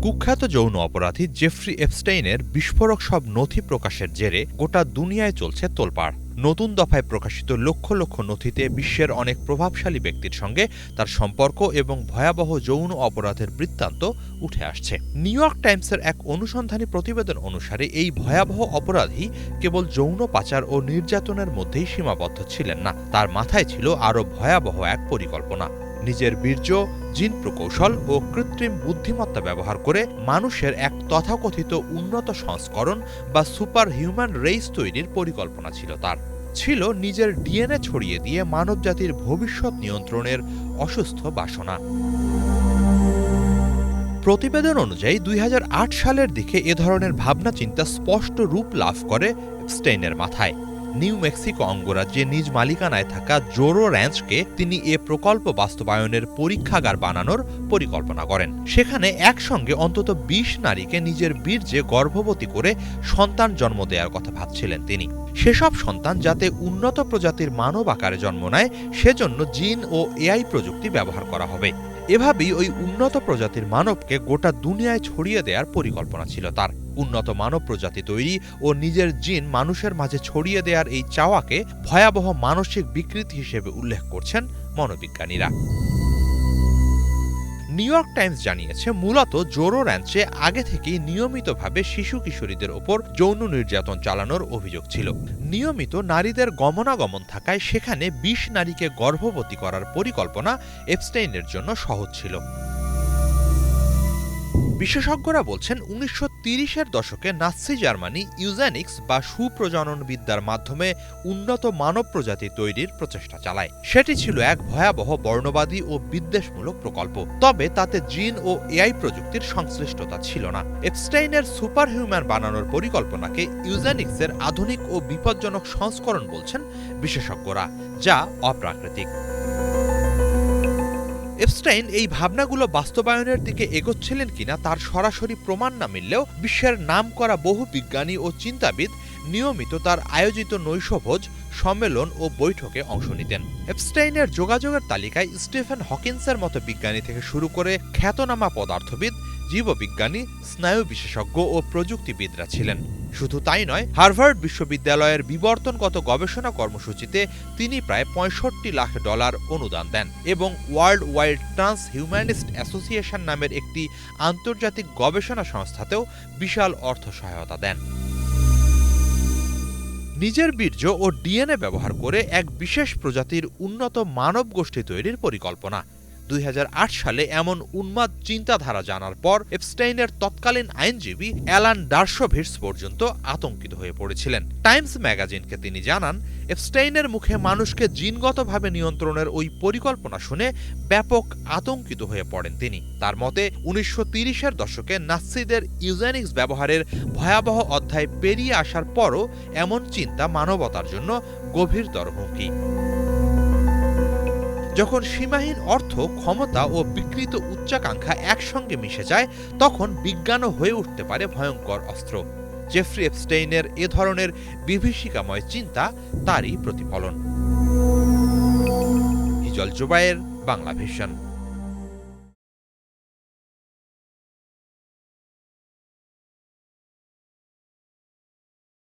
কুখ্যাত যৌন অপরাধী জেফ্রি এপস্টাইনের বিস্ফোরক সব নথি প্রকাশের জেরে গোটা দুনিয়ায় চলছে তোলপাড়। নতুন দফায় প্রকাশিত লক্ষ লক্ষ নথিতে বিশ্বের অনেক প্রভাবশালী ব্যক্তির সঙ্গে তার সম্পর্ক এবং ভয়াবহ যৌন অপরাধের বৃত্তান্ত উঠে আসছে। নিউ ইয়র্ক টাইমসের এক অনুসন্ধানী প্রতিবেদন অনুসারে এই ভয়াবহ অপরাধী কেবল যৌন পাচার ও নির্যাতনের মধ্যেই সীমাবদ্ধ ছিলেন না, তার মাথায় ছিল আরও ভয়াবহ এক পরিকল্পনা। নিজের বীর্য, জিন প্রকৌশল ও কৃত্রিম বুদ্ধিমত্তা ব্যবহার করে মানুষের এক তথাকথিত উন্নত সংস্করণ বা সুপার হিউম্যান রেস তৈরির পরিকল্পনা ছিল তার। ছিল নিজের ডিএনএ ছড়িয়ে দিয়ে মানবজাতির ভবিষ্যৎ নিয়ন্ত্রণের অসুস্থ বাসনা। প্রতিবেদন অনুযায়ী ২০০৮ সালের দিকে এ ধরনের ভাবনা চিন্তা স্পষ্ট রূপ লাভ করে এপস্টাইনের মাথায়। নিউ মেক্সিকো অঙ্গরাজ্যে নিজ মালিকানায় থাকা জোরো র্যাঞ্চকে তিনি এ প্রকল্প বাস্তবায়নের পরীক্ষাগার বানানোর পরিকল্পনা করেন। সেখানে একসঙ্গে অন্তত ২০ নারীকে নিজের বীর্যে গর্ভবতী করে সন্তান জন্ম দেওয়ার কথা ভাবছিলেন তিনি। সেসব সন্তান যাতে উন্নত প্রজাতির মানব আকারে জন্ম নেয়, সেজন্য জিন ও এআই প্রযুক্তি ব্যবহার করা হবে। এভাবেই ওই উন্নত প্রজাতির মানবকে গোটা দুনিয়ায় ছড়িয়ে দেওয়ার পরিকল্পনা ছিল তার। উন্নত মানব প্রজাতি তৈরি ও নিজের জিন মানুষের মাঝে ছড়িয়ে দেওয়ার এই চাওয়াকে ভয়াবহ মানসিক বিকৃতি হিসেবে উল্লেখ করছেন মনোবিজ্ঞানীরা। নিউ ইয়র্ক টাইমস জানিয়েছে, মূলত জোরো র্যাঞ্চে আগে থেকেই নিয়মিতভাবে শিশু কিশোরীদের ওপর যৌন নির্যাতন চালানোর অভিযোগ ছিল। নিয়মিত নারীদের গমনাগমন থাকায় সেখানে ২০ নারীকে গর্ভবতী করার পরিকল্পনা এপস্টাইনের জন্য সহজ ছিল। বিশেষজ্ঞরা বলছেন, ১৯৩০-এর দশকে নাৎসি জার্মানি ইউজেনিক্স বা সুপ্রজনন বিদ্যার মাধ্যমে উন্নত মানব প্রজাতি তৈরির প্রচেষ্টা চালায়। সেটি ছিল এক ভয়াবহ বর্ণবাদী ও বিদ্বেষমূলক প্রকল্প। তবে তাতে জিন ও এআই প্রযুক্তির সংশ্লিষ্টতা ছিল না। এপস্টাইনের সুপার হিউম্যান বানানোর পরিকল্পনাকে ইউজেনিক্সের আধুনিক ও বিপজ্জনক সংস্করণ বলছেন বিশেষজ্ঞরা, যা অপ্রাকৃতিক। এপস্টাইন এই ভাবনাগুলো বাস্তবায়নের দিকে এগোচ্ছিলেন কিনা তার সরাসরি প্রমাণ না মিললেও বিশ্বের নামকরা বহু বিজ্ঞানী ও চিন্তাবিদ নিয়মিত তার আয়োজিত নৈশভোজ, সম্মেলন ও বৈঠকে অংশ নিতেন। এপস্টাইনের যোগাযোগের তালিকায় স্টিফেন হকিন্সের মতো বিজ্ঞানী থেকে শুরু করে খ্যাতনামা পদার্থবিদ, জীববিজ্ঞানী, স্নায়ু বিশেষজ্ঞ ও প্রযুক্তিবিদরা ছিলেন। শুধু তাই নয়, হার্ভার্ড বিশ্ববিদ্যালয়ের বিবর্তনগত গবেষণা কর্মসূচিতে তিনি প্রায় $৬৫ লাখ অনুদান দেন এবং world wide trans humanist association নামের একটি আন্তর্জাতিক গবেষণা সংস্থাতেও বিশাল অর্থ সহায়তা দেন। নিজের বীর্য ও ডিএনএ ব্যবহার করে এক বিশেষ প্রজাতির উন্নত মানব গোষ্ঠী তৈরির পরিকল্পনা। ২০০৮ সালে এমন উন্মাদ চিন্তাধারা জানার পর এপস্টাইনের তৎকালীন আইনজীবী অ্যালান ডারশোভিটস পর্যন্ত আতঙ্কিত হয়ে পড়েছিলেন। টাইমস ম্যাগাজিনকে তিনি জানান, এপস্টাইনের মুখে মানুষকে জিনগতভাবে নিয়ন্ত্রণের ওই পরিকল্পনা শুনে ব্যাপক আতঙ্কিত হয়ে পড়েন তিনি। তার মতে ১৯৩০-এর দশকে নাৎসিদের ইউজেনিক্স ব্যবহারের ভয়াবহ অধ্যায় পেরিয়ে আসার পরও এমন চিন্তা মানবতার জন্য গভীরতর হুমকি। যখন সীমাহীন অর্থ, ক্ষমতা ও বিকৃত উচ্চাকাঙ্ক্ষা একসঙ্গে মিশে যায়, তখন বিজ্ঞানও হয়ে উঠতে পারে ভয়ঙ্কর অস্ত্র। জেফ্রি এপস্টাইনের এ ধরনের বিভীষিকাময় চিন্তা তারই প্রতিফলন। হিজল জুবায়ের, বাংলা ভিশন।